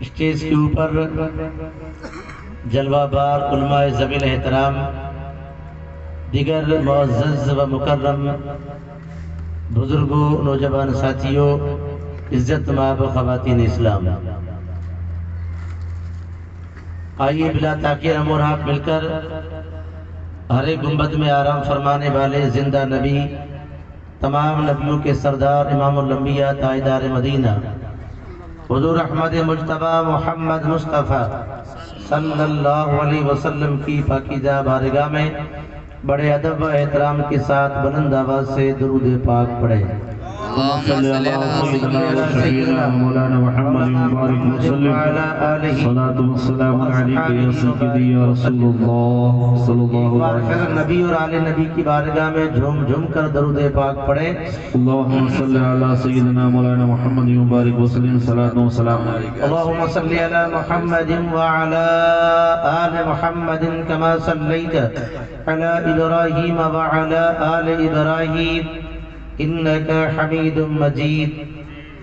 Stage کے اوپر جلوہ بار علماء ذوی احترام، دیگر معزز و مکرم بزرگوں، نوجوان ساتھیوں، عزت مآب خواتین اسلام، آئیے بلا تاخیر ہم اور آپ مل کر ہر ایک گنبد میں آرام فرمانے والے زندہ نبی، تمام نبیوں کے سردار، امام الانبیاء، تاجدار مدینہ، حضور احمد مجتبی محمد مصطفیٰ صلی اللہ علیہ وسلم کی پاکیزہ بارگاہ میں بڑے ادب و احترام کے ساتھ بلند آواز سے درود پاک پڑھیں۔ صلی اللہ سیدنا مولانا محمد مبارک وسلم صلاۃ والسلام علیکہ یا سیدی یا رسول اللہ صلی اللہ علیہ وسلم۔ نبی اور آل نبی کی بارگاہ میں جھوم جھوم کر درود پاک پڑھیں۔ اللہم صلی علی سیدنا مولانا محمد مبارک وسلم صلاۃ والسلام علیکہ۔ اللہم صلی علی محمد وعلی آل محمد کما صلیت علی ابراہیم وعلی آل ابراہیم انک حمید مجید۔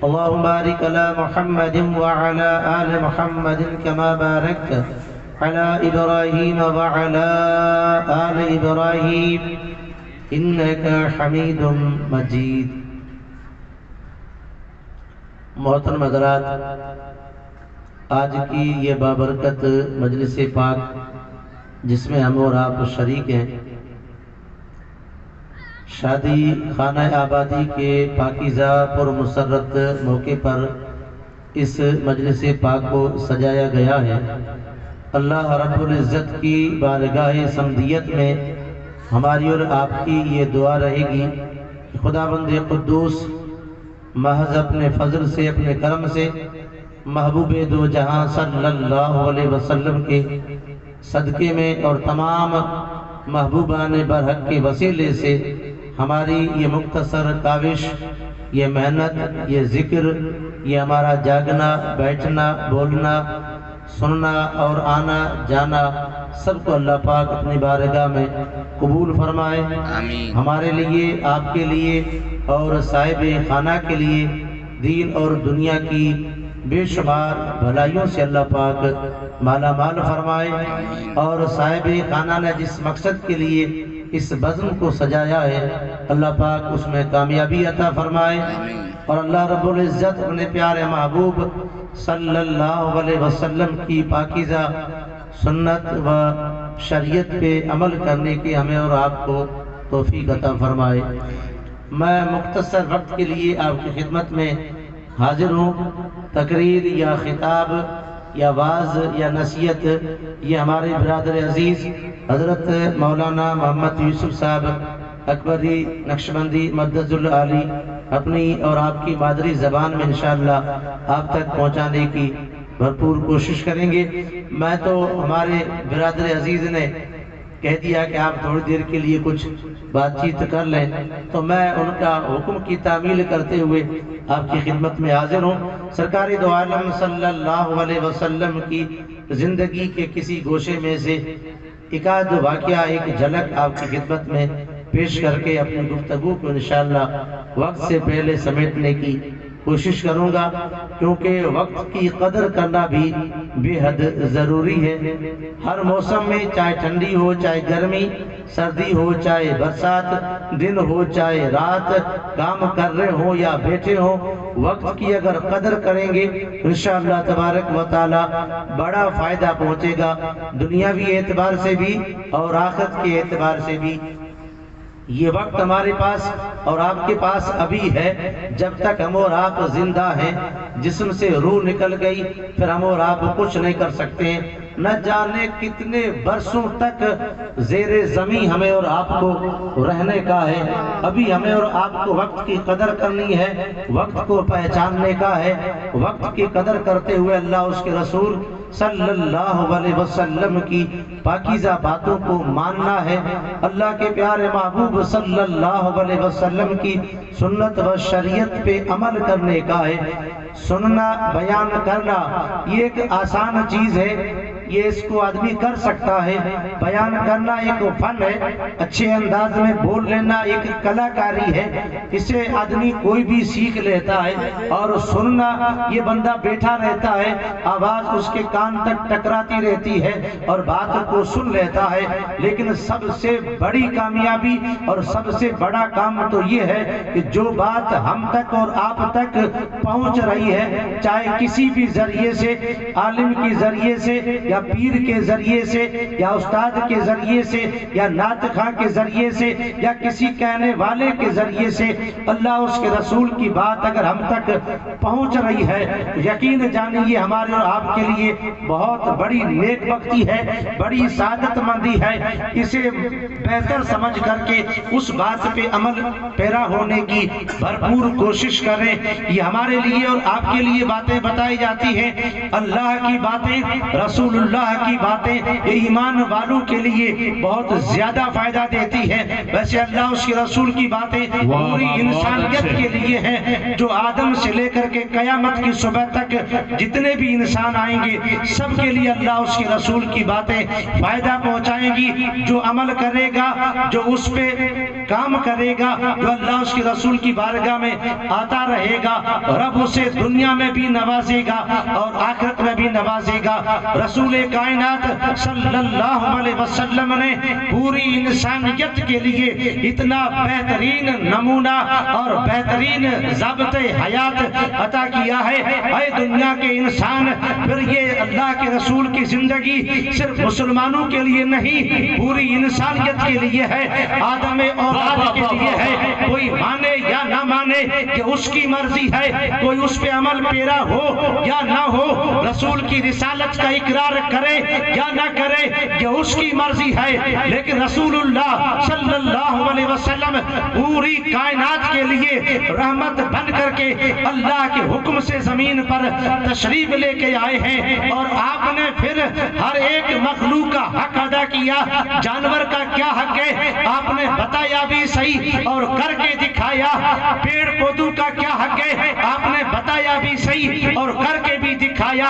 اللہم بارک علی محمد وعلی آل محمد کما بارکت علی ابراہیم وعلی آل ابراہیم انک حمید مجید۔ محترم حضرات، آج کی یہ بابرکت مجلس پاک جس میں ہم اور آپ شریک ہیں، شادی خانہ آبادی کے پاکیزہ پر مسرت موقع پر اس مجلس پاک کو سجایا گیا ہے۔ اللہ رب العزت کی بارگاہ سمدیت میں ہماری اور آپ کی یہ دعا رہے گی کہ خداوند قدوس محض اپنے فضل سے، اپنے کرم سے، محبوب دو جہاں صلی اللہ علیہ وسلم کے صدقے میں اور تمام محبوبان برحق کے وسیلے سے ہماری یہ مختصر کاوش، یہ محنت، یہ ذکر، یہ ہمارا جاگنا، بیٹھنا، بولنا، سننا اور آنا جانا، سب کو اللہ پاک اپنی بارگاہ میں قبول فرمائے۔ آمین۔ ہمارے لیے، آپ کے لیے اور صاحب خانہ کے لیے دین اور دنیا کی بے شمار بھلائیوں سے اللہ پاک مالا مال فرمائے، اور صاحب خانہ نے جس مقصد کے لیے اس بزم کو سجایا ہے اللہ پاک اس میں کامیابی عطا فرمائے، اور اللہ رب العزت اپنے پیارے محبوب صلی اللہ علیہ وسلم کی پاکیزہ سنت و شریعت پہ عمل کرنے کی ہمیں اور آپ کو توفیق عطا فرمائے۔ میں مختصر وقت کے لیے آپ کی خدمت میں حاضر ہوں۔ تقریر یا خطاب یا واعظ یا نصیحت یہ ہمارے برادر عزیز حضرت مولانا محمد یوسف صاحب اکبری نقشبندی مدد العالی اپنی اور آپ کی مادری زبان میں انشاءاللہ آپ تک پہنچانے کی بھرپور کوشش کریں گے۔ میں تو ہمارے برادر عزیز نے کہہ دیا کہ آپ تھوڑی دیر کے لیے کچھ بات چیت کر لیں، تو میں ان کا حکم کی تعمیل کرتے ہوئے آپ کی خدمت میں حاضر ہوں۔ سرکار دو عالم صلی اللہ علیہ وسلم کی زندگی کے کسی گوشے میں سے ایک آدھ واقعہ، ایک جھلک آپ کی خدمت میں پیش کر کے اپنی گفتگو کو انشاءاللہ وقت سے پہلے سمیٹنے کی کوشش کروں گا، کیونکہ وقت کی قدر کرنا بھی بے حد ضروری ہے۔ ہر موسم میں، چاہے ٹھنڈی ہو، چاہے گرمی، سردی ہو، چاہے برسات، دن ہو چاہے رات، کام کر رہے ہوں یا بیٹھے ہوں، وقت کی اگر قدر کریں گے انشاءاللہ تبارک و تعالی بڑا فائدہ پہنچے گا، دنیاوی اعتبار سے بھی اور آخرت کے اعتبار سے بھی۔ یہ وقت ہمارے پاس اور آپ کے پاس ابھی ہے، جب تک ہم اور آپ زندہ ہیں، جسم سے روح نکل گئی پھر ہم اور آپ کچھ نہیں کر سکتے ہیں۔ نہ جانے کتنے برسوں تک زیر زمین ہمیں اور آپ کو رہنے کا ہے۔ ابھی ہمیں اور آپ کو وقت کی قدر کرنی ہے، وقت کو پہچاننے کا ہے، وقت کی قدر کرتے ہوئے اللہ اس کے رسول صلی اللہ علیہ وسلم کی پاکیزہ باتوں کو ماننا ہے، اللہ کے پیارے محبوب صلی اللہ علیہ وسلم کی سنت و شریعت پہ عمل کرنے کا ہے۔ سننا، بیان کرنا یہ ایک آسان چیز ہے، یہ اس کو آدمی کر سکتا ہے۔ بیان کرنا ایک فن ہے، اچھے انداز میں بول لینا ایک کلاکاری ہے، اسے آدمی کوئی بھی سیکھ لیتا ہے۔ اور سننا، یہ بندہ بیٹھا رہتا ہے، آواز اس کے کان تک ٹکراتی رہتی ہے اور بات کو سن لیتا ہے، لیکن سب سے بڑی کامیابی اور سب سے بڑا کام تو یہ ہے کہ جو بات ہم تک اور آپ تک پہنچ رہی ہے، چاہے کسی بھی ذریعے سے، عالم کے ذریعے سے یا پیر کے ذریعے سے یا استاد کے ذریعے سے یا نعت خواں کے ذریعے سے یا کسی کہنے والے کے ذریعے سے، اللہ اس کے رسول کی بات اگر ہم تک پہنچ رہی ہے، یقین جانیے ہمارے اور آپ کے لیے بہت بڑی نیک بختی ہے، بڑی سعادت مندی ہے۔ اسے بہتر سمجھ کر کے اس بات پہ عمل پیرا ہونے کی بھرپور کوشش کریں۔ یہ ہمارے لیے اور آپ کے لیے باتیں بتائی جاتی ہیں، اللہ کی باتیں، رسول اللہ کی باتیں، یہ ایمان والوں کے لیے بہت زیادہ فائدہ دیتی ہے۔ ویسے اللہ اس کے رسول کی باتیں پوری انسانیت کے لیے ہیں، جو آدم سے لے کر کے قیامت کی صبح تک جتنے بھی انسان آئیں گے سب کے لیے اللہ اس کے رسول کی باتیں فائدہ پہنچائیں گی۔ جو عمل کرے گا، جو اس پہ کام کرے گا، جو اللہ اس کے رسول کی بارگاہ میں آتا رہے گا، رب اسے دنیا میں بھی نوازے گا اور آخرت میں بھی نوازے گا۔ رسول کائنات صلی اللہ علیہ وسلم نے پوری انسانیت کے لیے اتنا بہترین نمونہ اور بہترین ضابط حیات عطا کیا ہے۔ اے دنیا کے انسان، پھر یہ اللہ کے رسول کی زندگی صرف مسلمانوں کے لیے نہیں، پوری انسانیت کے لیے ہے، آدم اولاد کے لیے ہے۔ کوئی مانے یا نہ مانے کہ اس کی مرضی ہے، کوئی اس پہ عمل پیرا ہو یا نہ ہو، رسول کی رسالت کا اقرار کرے یا نہ کرے، یہ اس کی مرضی ہے، لیکن رسول اللہ صلی اللہ علیہ وسلم پوری کائنات کے لیے رحمت بن کر کے اللہ کے حکم سے زمین پر تشریف لے کے آئے ہیں۔ اور آپ نے پھر ہر ایک مخلوق کا حق ادا کیا۔ جانور کا کیا حق ہے آپ نے بتایا بھی صحیح اور کر کے دکھایا۔ پیڑ پودوں کا کیا حق ہے آپ نے بتایا بھی صحیح اور کر کے بھی دکھایا۔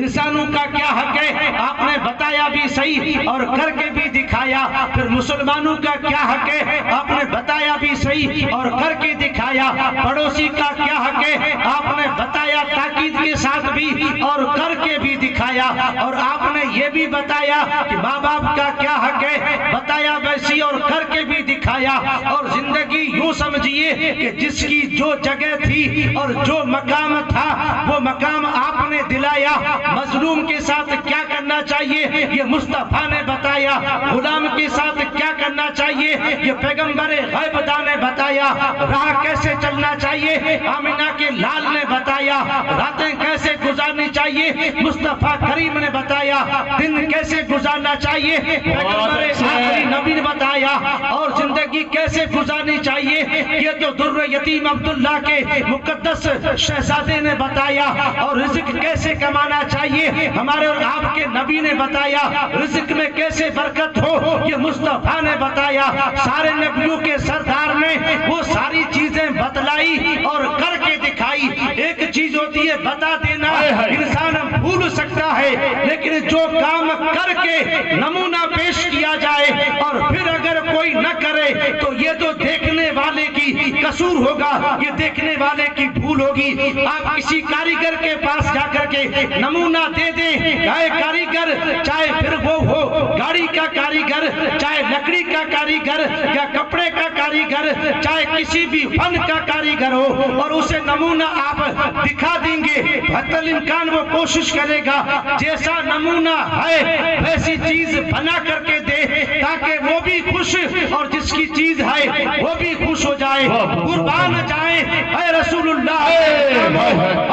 انسانوں کا کیا حق ہے آپ نے بتایا بھی صحیح اور کر کے بھی دکھایا۔ پھر مسلمانوں کا کیا حق ہے آپ نے بتایا بھی صحیح اور کر کے دکھایا۔ پڑوسی کا کیا حق ہے آپ نے بتایا تاکید کے ساتھ بھی اور کر کے بھی دکھایا۔ اور آپ نے یہ بھی بتایا کہ ماں باپ کا کیا حق ہے، بتایا ویسی اور کر کے بھی دکھایا۔ اور زندگی یوں سمجھیے کہ جس کی جو جگہ تھی اور جو مقام تھا وہ مقام آپ نے دلایا۔ مظلوم کے ساتھ کیا کرنا چاہیے یہ مصطفیٰ نے بتایا، غلام کے ساتھ کیا کرنا چاہیے یہ پیغمبر غیب داں نے بتایا، راہ کیسے چلنا چاہیے آمنہ کے لال نے بتایا، راتیں کیسے گزارنی چاہیے مصطفیٰ کریم نے بتایا، دن کیسے گزارنا چاہیے پیغمبر آخری نبی نے بتایا، اور زندگی کیسے گزارنی چاہیے یہ تو در یتیم عبداللہ کے مقدس شہزادے نے بتایا، اور رزق کیسے کمانا چاہیے ہمارے اور آپ کے نبی نے بتایا، رزق میں کیسے برکت ہو یہ مصطفیٰ نے بتایا۔ سارے نبیوں کے سردار نے وہ ساری چیزیں بتلائی اور کر کے دکھائی۔ ایک چیز ہوتی ہے بتا دینا، انسان بھول سکتا ہے، لیکن جو کام کر کے نمونہ پیش کیا جائے اور پھر اگر کوئی نہ کرے تو یہ تو دیکھنے والے کی قصور ہوگا، یہ دیکھنے والے کی بھول ہوگی۔ آپ کسی کاریگر کے پاس جا کر کے نمونہ دے دیں، چاہے کاریگر چاہے پھر وہ ہو گاڑی کا کاریگر، چاہے لکڑی کا کاریگر یا کپڑے کا کاریگر، چاہے کسی بھی فن کا کاریگر ہو، اور اسے نمونہ آپ دکھا دیں گے، حتی الامکان وہ کوشش کرے گا جیسا نمونہ ہے ویسی چیز بنا کر کے دے تاکہ وہ بھی خوش اور جس کی چیز ہے وہ بھی خوش ہو جائے۔ قربان جائیں اے رسول اللہ،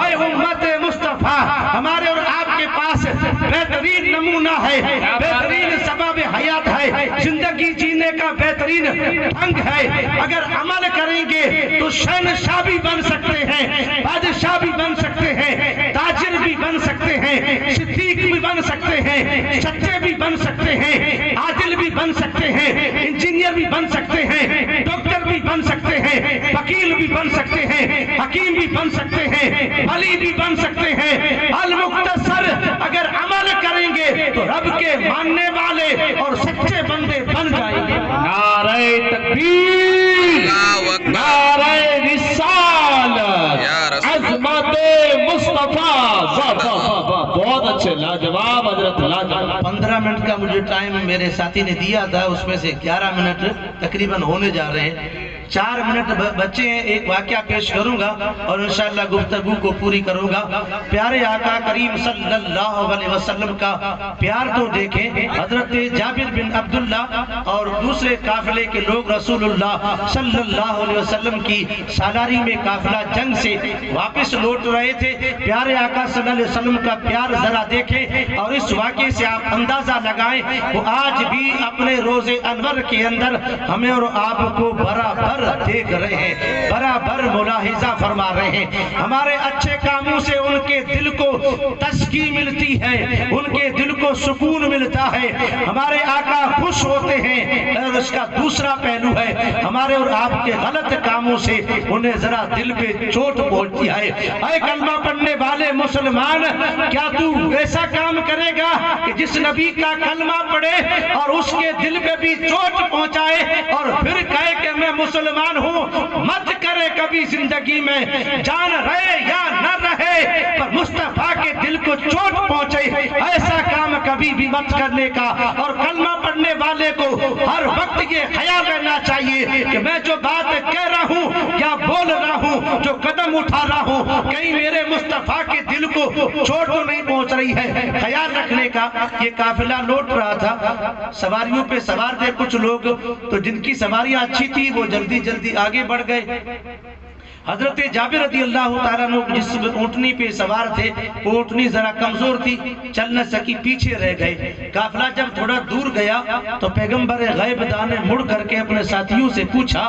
اے امت مصطفیٰ، ہمارے اور آپ کے پاس بہترین نمونہ ہے، بہترین سبب حیات ہے، زندگی جینے کا بہترین ڈھنگ ہے۔ اگر عمل کریں گے تو شہنشاہ بھی بن سکتے ہیں، بادشاہ بھی بن سکتے ہیں، تاجر بھی بن سکتے ہیں، صدیق بھی بن سکتے ہیں، سچے بھی بن سکتے ہیں، عادل بھی بن سکتے ہیں، انجینئر بھی بن سکتے ہیں، ڈاکٹر بھی بن سکتے ہیں، وکیل بھی بن سکتے ہیں، حکیم بھی بن سکتے ہیں، ولی بھی بن سکتے ہیں۔ المختصر اگر عمل کریں بہت اچھے، لاجواب حضرت، لاجواب۔ 15 منٹ کا مجھے ٹائم میرے ساتھی نے دیا تھا، اس میں سے 11 منٹ تقریباً ہونے جا رہے ہیں، 4 منٹ بچے ہیں، ایک واقعہ پیش کروں گا اور انشاءاللہ گفتگو کو پوری کروں گا۔ پیارے آقا کریم صلی اللہ علیہ وسلم کا پیار تو دیکھیں، حضرت جابر بن عبداللہ اور دوسرے قافلے کے لوگ رسول اللہ صلی اللہ علیہ وسلم کی سالاری میں قافلہ جنگ سے واپس لوٹ رہے تھے۔ پیارے آقا صلی اللہ علیہ وسلم کا پیار ذرا دیکھیں اور اس واقعے سے آپ اندازہ لگائیں، وہ آج بھی اپنے روز انور کے اندر ہمیں اور آپ کو برابر دیکھ رہے ہیں، برابر ملاحظہ فرما رہے ہیں۔ ہمارے اچھے کاموں سے ان کے دل کو تسکی ملتی ہے، ان کے دل کو سکون ملتا ہے، ہمارے آقا خوش ہوتے ہیں۔ اور اس کا دوسرا پہلو ہے، ہمارے اور آپ کے غلط کاموں سے انہیں ذرا دل پہ چوٹ پہنچتی ہے۔ اے کلمہ پڑھنے والے مسلمان، کیا تو ایسا کام کرے گا کہ جس نبی کا کلمہ پڑھے اور اس کے دل پہ بھی چوٹ پہنچائے اور پھر کہے کہ میں مسلمان ہوں؟ مت کرے کبھی زندگی میں، جان رہے یا نہ رہے، پر مصطفیٰ کے دل کو چوٹ پہنچے، ایسا کام کبھی بھی مت کرنے کا۔ اور کلمہ پڑھنے والے کو ہر وقت یہ خیال رہنا چاہیے کہ میں جو بات کہہ رہا ہوں یا بول رہا ہوں، جو قدم اٹھا رہا ہوں، کہیں میرے مصطفیٰ کے دل کو چوٹ تو نہیں پہنچ رہی ہے، خیال رکھنے کا۔ یہ قافلہ لوٹ رہا تھا، سواریوں پہ سوار تھے کچھ لوگ، تو جن کی سواریاں اچھی تھی وہ جلدی جلدی آگے بڑھ گئے۔ حضرت جابر رضی اللہ تعالیٰ عنہ جس اونٹنی پہ سوار تھے، وہ اونٹنی ذرا کمزور تھی، چل نہ سکی، پیچھے رہ گئے۔ قافلہ جب تھوڑا دور گیا تو پیغمبر غیب دان نے مڑ کر کے اپنے ساتھیوں سے پوچھا،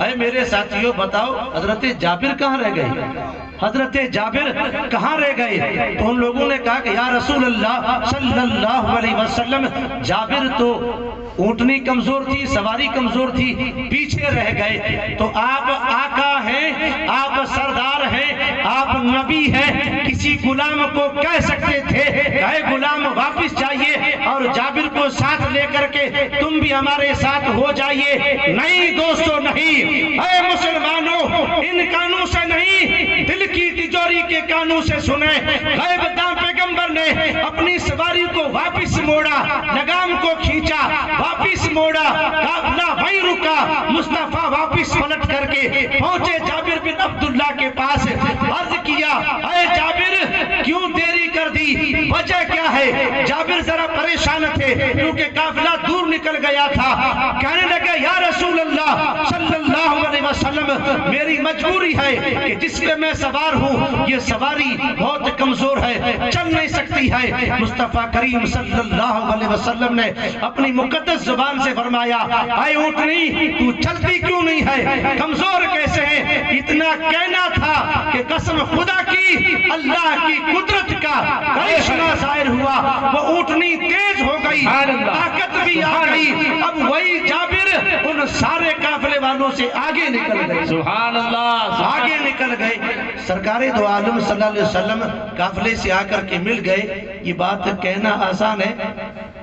اے میرے ساتھیوں بتاؤ حضرت جابر کہاں رہ گئے؟ حضرت جابر کہاں رہ گئے؟ تو ان لوگوں نے کہا کہ یا رسول اللہ صلی اللہ علیہ وسلم، جابر تو اونٹنی کمزور تھی، سواری کمزور تھی، پیچھے رہ گئے۔ تو آپ آقا ہیں، آپ سردار ہیں، آپ نبی ہیں، کسی غلام کو کہہ سکتے تھے کہ غلام واپس جائیے اور جابر کو ساتھ لے کر کے تم بھی ہمارے ساتھ ہو جائیے۔ نہیں دوستو، نہیں، اے مسلمانوں، ان کانوں سے نہیں، دل کی تجوری کے کانوں سے سنیں۔ غیب داں پیغمبر نے اپنی سواری کو واپس موڑا، لگام کو کھینچا، واپس موڑا، قافلہ وہیں رکا۔ مصطفیٰ واپس پلٹ کر کے پہنچے جابر بن عبداللہ کے پاس، عرض کیا، اے جابر کیوں دیری کر دی؟ وجہ کیا ہے؟ جابر ذرا پریشان تھے کیونکہ قافلہ دور نکل گیا تھا۔ کہنے لگے، یا رسول اللہ صلی اللہ علیہ وسلم، میری مجبوری ہے کہ جس پہ میں سوار ہوں یہ سواری بہت کمزور ہے، چل نہیں سکتی ہے۔ مصطفیٰ کریم صلی اللہ علیہ وسلم نے اپنی مقدس زبان سے فرمایا، اے اونٹنی تو چلتی کیوں نہیں ہے؟ کمزور کیسے ہے؟ اتنا کہنا تھا کہ قسم خدا کی، اللہ کی قدرت کا کرشمہ ظاہر ہوا، وہ اونٹنی تیز ہو گئی، طاقت بھی آ گئی۔ اب وہی جابر ان سارے قافلے والوں سے آگے نکل گئے، سبحان اللہ، آگے نکل گئے۔ سرکار دو عالم صلی اللہ علیہ وسلم قافلے سے آ کر کے مل گئے۔ یہ بات کہنا آسان ہے،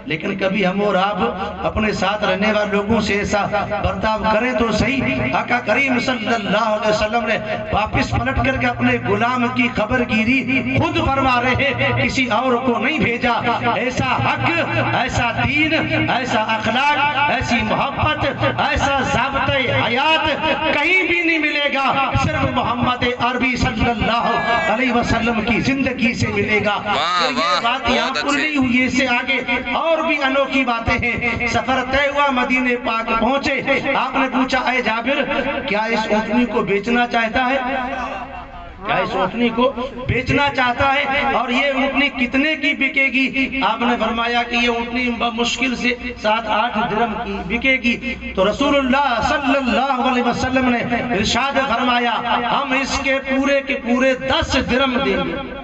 لیکن کبھی ہم اور آپ اپنے ساتھ رہنے والے لوگوں سے ایسا برتاؤ کریں تو صحیح۔ آقا کریم صلی اللہ علیہ وسلم نے واپس پلٹ کر کے اپنے غلام کی خبر گیری خود فرما رہے ہیں، کسی اور کو نہیں بھیجا۔ ایسا حق، ایسا دین، ایسا اخلاق، ایسی محبت، ایسا ضابطۂ حیات کہیں بھی نہیں ملے گا، صرف محمد عربی صلی اللہ علیہ وسلم کی زندگی سے ملے گا۔ یہ بات یہاں پر نہیں ہوئی، اس سے آگے اور بھی انوکھی باتیں ہیں۔ سفر طے ہوا، مدینے پاک پہنچے، آپ نے پوچھا، اے جابر کیا اس اونٹنی کو بیچنا چاہتا ہے؟ کیا اس اونٹنی کو بیچنا چاہتا ہے؟ اور یہ اونٹنی کتنے کی بکے گی؟ آپ نے فرمایا کہ یہ اونٹنی مشکل سے 7-8 درہم کی بکے گی۔ تو رسول اللہ صلی اللہ علیہ وسلم نے ارشاد فرمایا، ہم اس کے پورے 10 درہم دیں گے،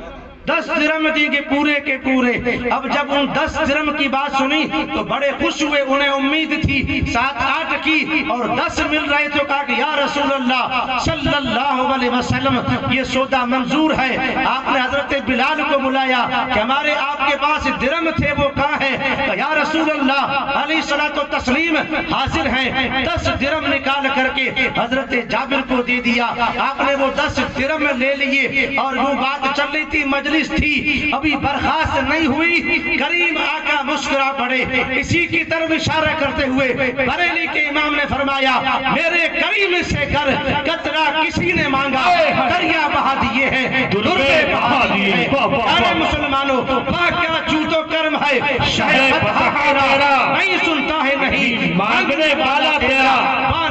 10 درہم دیں گے پورے کے پورے۔ اب جب ان 10 درہم کی بات سنی تو بڑے خوش ہوئے، انہیں امید تھی 7-8 کی اور 10 مل رہے تھے۔ کہا کہ یا رسول اللہ صلی اللہ علیہ وسلم، یہ سودا منظور ہے۔ آپ نے حضرت بلال کو بلایا کہ ہمارے آپ کے پاس درہم تھے، وہ کہاں ہے؟ کہ یا رسول اللہ علیہ الصلوۃ والتسلیم حاضر ہیں۔ 10 درہم نکال کر کے حضرت جابر کو دے دیا۔ آپ نے وہ 10 درہم لے لیے اور وہ بات چل رہی تھی مجلس مجلس تھی ابھی برخاست نہیں ہوئی، کریم آقا مسکرا پڑے، اسی کی طرف اشارہ کرتے ہوئے بریلی کے امام نے فرمایا میرے کریم سے کر قطرہ کسی نے مانگا دریا بہا دیے ہیں، دربے بہا دیے ہیں۔ ارے مسلمانوں پاک کیا چوت و کرم ہے، شاید تیرا نہیں سنتا ہے نہیں مانگنے والا تیرا،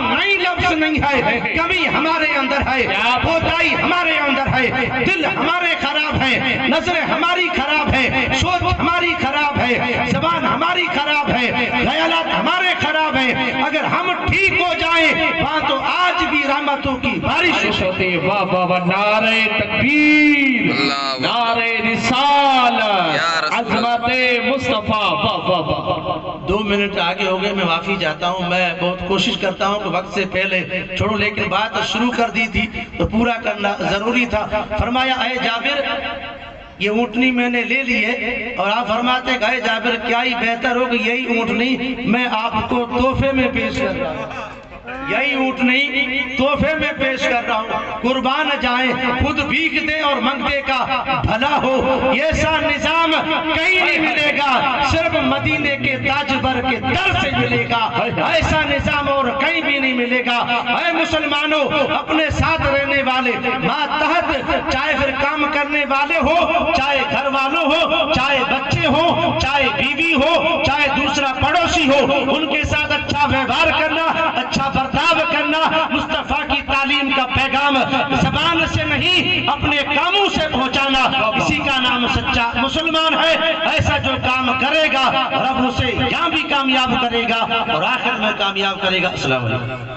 نہیں لفظ نہیں ہے، کمی ہمارے اندر ہے، کوتاہی ہمارے اندر ہے، دل ہمارے خراب ہے، نظر ہماری خراب ہے، سوچ ہماری خراب ہے، زبان ہماری خراب ہے، خیالات ہمارے خراب ہیں۔ اگر ہم ٹھیک ہو جائیں وہاں تو آج بھی رحمتوں کی بارش ہوتی ہے۔ واہ واہ واہ، نعرہ تکبیر، نعرہ رسالت، عظمت مصطفیٰ، واہ واہ واہ۔ 2 منٹ آگے ہو گئے، میں معافی چاہتا ہوں، میں بہت کوشش کرتا ہوں کہ وقت سے پہلے چھوڑوں، لیکن بات شروع کر دی تھی تو پورا کرنا ضروری تھا۔ فرمایا اے جابر یہ اونٹنی میں نے لے لی ہے، اور آپ فرماتے کہ اے جابر کیا ہی بہتر ہو کہ یہی اونٹنی میں آپ کو تحفے میں پیش کر رہا ہوں، یہی اونٹنی تحفے میں پیش کر رہا ہوں، قربان جائیں خود بھیک دے اور منگتے کا بھلا ہو، ایسا نظام کہیں نہیں ملے گا، صرف مدینے کے تاجبر کے در سے ملے گا، ایسا نظام اور کہیں بھی نہیں ملے گا۔ اے مسلمانوں اپنے ساتھ رہنے والے ماتحت، چاہے پھر کام کرنے والے ہو، چاہے گھر والوں ہو، چاہے بچے ہو، چاہے بیوی ہو، چاہے دوسرا پڑوسی ہو، ان کے ساتھ اچھا ویوہار کرنا، اچھا برتاو کرنا، مصطفیٰ کی تعلیم کا پیغام زبان سے نہیں اپنے کاموں سے پہنچانا، اسی کا نام سچا مسلمان ہے۔ ایسا جو کام کرے گا رب اسے یہاں بھی کامیاب کرے گا اور آخر میں کامیاب کرے گا۔ السلام علیکم۔